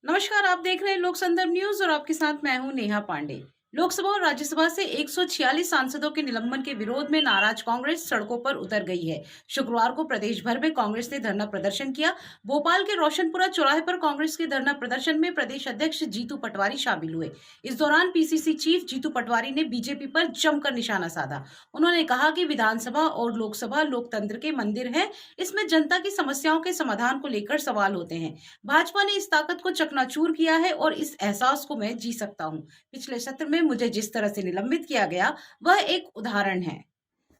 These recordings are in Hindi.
नमस्कार, आप देख रहे हैं लोक संदर्भ न्यूज और आपके साथ मैं हूं नेहा पांडे। लोकसभा और राज्यसभा से 146 सांसदों के निलंबन के विरोध में नाराज कांग्रेस सड़कों पर उतर गई है। शुक्रवार को प्रदेश भर में कांग्रेस ने धरना प्रदर्शन किया। भोपाल के रोशनपुरा चौराहे पर कांग्रेस के धरना प्रदर्शन में प्रदेश अध्यक्ष जीतू पटवारी शामिल हुए। इस दौरान पीसीसी चीफ जीतू पटवारी ने बीजेपी पर जमकर निशाना साधा। उन्होंने कहा कि विधानसभा और लोकसभा लोकतंत्र के मंदिर है, इसमें जनता की समस्याओं के समाधान को लेकर सवाल होते हैं। भाजपा ने इस ताकत को चकनाचूर किया है और इस एहसास को मैं जी सकता हूं। पिछले सत्र में मुझे जिस तरह से निलंबित किया गया वह एक उदाहरण है।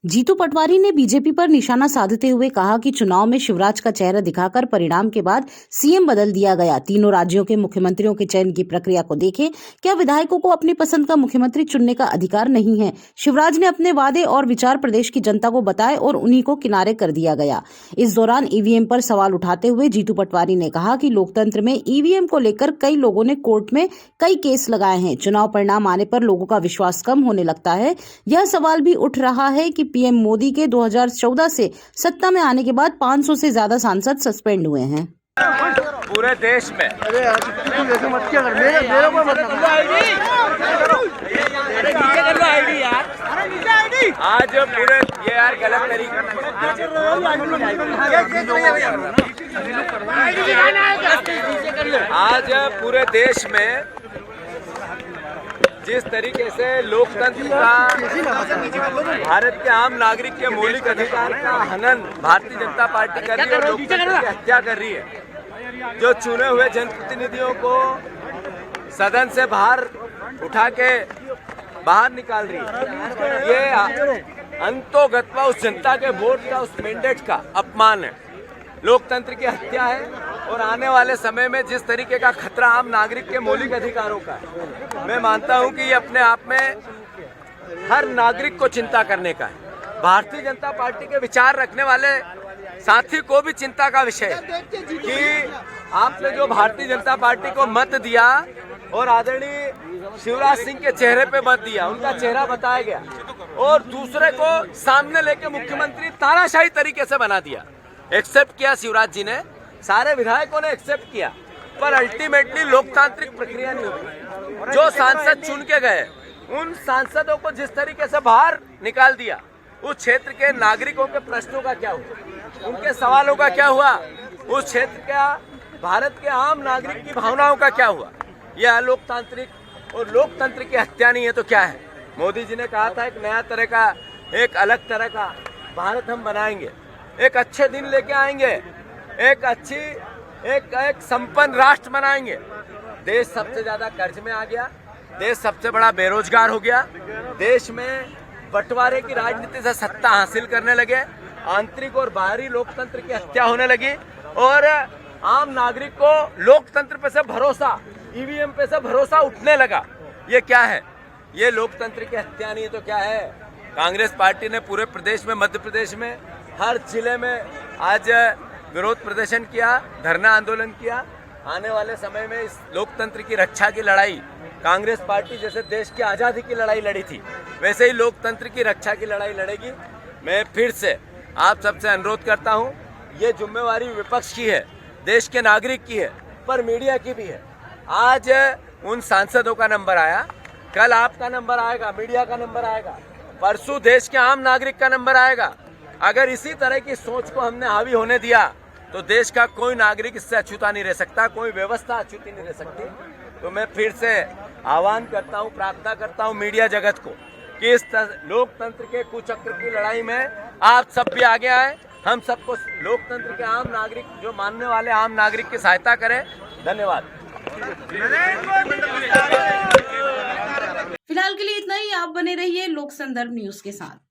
जीतू पटवारी ने बीजेपी पर निशाना साधते हुए कहा कि चुनाव में शिवराज का चेहरा दिखाकर परिणाम के बाद सीएम बदल दिया गया। तीनों राज्यों के मुख्यमंत्रियों के चयन की प्रक्रिया को देखें। क्या विधायकों को अपनी पसंद का मुख्यमंत्री चुनने का अधिकार नहीं है? शिवराज ने अपने वादे और विचार प्रदेश की जनता को बताए और उन्हीं को किनारे कर दिया गया। इस दौरान ईवीएम पर सवाल उठाते हुए जीतू पटवारी ने कहा कि लोकतंत्र में ईवीएम को लेकर कई लोगों ने कोर्ट में कई केस लगाए हैं। चुनाव परिणाम आने पर लोगों का विश्वास कम होने लगता है। यह सवाल भी उठ रहा है कि पीएम मोदी के 2014 से सत्ता में आने के बाद 500 से ज्यादा सांसद सस्पेंड हुए हैं। पूरे देश में आज पूरे ये यार गलत तरीके आज पूरे देश में जिस तरीके से लोकतंत्र का भारत के आम नागरिक के मौलिक अधिकार का हनन भारतीय जनता पार्टी कर रही है और लोकतंत्र की हत्या कर रही है, जो चुने हुए जनप्रतिनिधियों को सदन से बाहर उठा के बाहर निकाल रही है, ये अंतोगत्वा उस जनता के वोट का, उस मैंडेट का अपमान है, लोकतंत्र की हत्या है। और आने वाले समय में जिस तरीके का खतरा आम नागरिक के मौलिक अधिकारों का है, मैं मानता हूं कि ये अपने आप में हर नागरिक को चिंता करने का है। भारतीय जनता पार्टी के विचार रखने वाले साथी को भी चिंता का विषय है कि आपने जो भारतीय जनता पार्टी को मत दिया और आदरणीय शिवराज सिंह के चेहरे पे मत दिया, उनका चेहरा बताया गया और दूसरे को सामने लेके मुख्यमंत्री तानाशाही तरीके से बना दिया। एक्सेप्ट किया शिवराज जी ने, सारे विधायकों ने एक्सेप्ट किया, पर अल्टीमेटली लोकतांत्रिक प्रक्रिया नहीं हुई। जो सांसद चुन के गए उन सांसदों को जिस तरीके से बाहर निकाल दिया, उस क्षेत्र के नागरिकों के प्रश्नों का क्या हुआ, उनके सवालों का क्या हुआ, उस क्षेत्र का भारत के आम नागरिक की भावनाओं का क्या हुआ? यह लोकतांत्रिक और लोकतंत्र की हत्या नहीं है तो क्या है? मोदी जी ने कहा था एक नया तरह का, एक अलग तरह का भारत हम बनाएंगे, एक अच्छे दिन लेके आएंगे, एक संपन्न राष्ट्र बनाएंगे। देश सबसे ज्यादा कर्ज में आ गया, देश सबसे बड़ा बेरोजगार हो गया, देश में बंटवारे की राजनीति से सत्ता हासिल करने लगे, आंतरिक और बाहरी लोकतंत्र की हत्या होने लगी और आम नागरिक को लोकतंत्र पे से भरोसा, ईवीएम पे से भरोसा उठने लगा। ये क्या है? ये लोकतंत्र की हत्या नहीं है तो क्या है? कांग्रेस पार्टी ने पूरे प्रदेश में, मध्य प्रदेश में हर जिले में आज विरोध प्रदर्शन किया, धरना आंदोलन किया। आने वाले समय में इस लोकतंत्र की रक्षा की लड़ाई कांग्रेस पार्टी जैसे देश की आज़ादी की लड़ाई लड़ी थी, वैसे ही लोकतंत्र की रक्षा की लड़ाई लड़ेगी। मैं फिर से आप सबसे अनुरोध करता हूं, ये जिम्मेवारी विपक्ष की है, देश के नागरिक की है, पर मीडिया की भी है। आज उन सांसदों का नंबर आया, कल आपका नंबर आएगा, मीडिया का नंबर आएगा, परसों देश के आम नागरिक का नंबर आएगा। अगर इसी तरह की सोच को हमने हावी होने दिया तो देश का कोई नागरिक इससे अछूता नहीं रह सकता, कोई व्यवस्था अछूती नहीं रह सकती। तो मैं फिर से आह्वान करता हूं, प्रार्थना करता हूं मीडिया जगत को कि इस लोकतंत्र के कुचक्र की लड़ाई में आप सब भी आगे आए, हम सबको लोकतंत्र के आम नागरिक, जो मानने वाले आम नागरिक की सहायता करें। धन्यवाद। फिलहाल के लिए इतना ही। आप बने रहिए लोक संदर्भ न्यूज के साथ।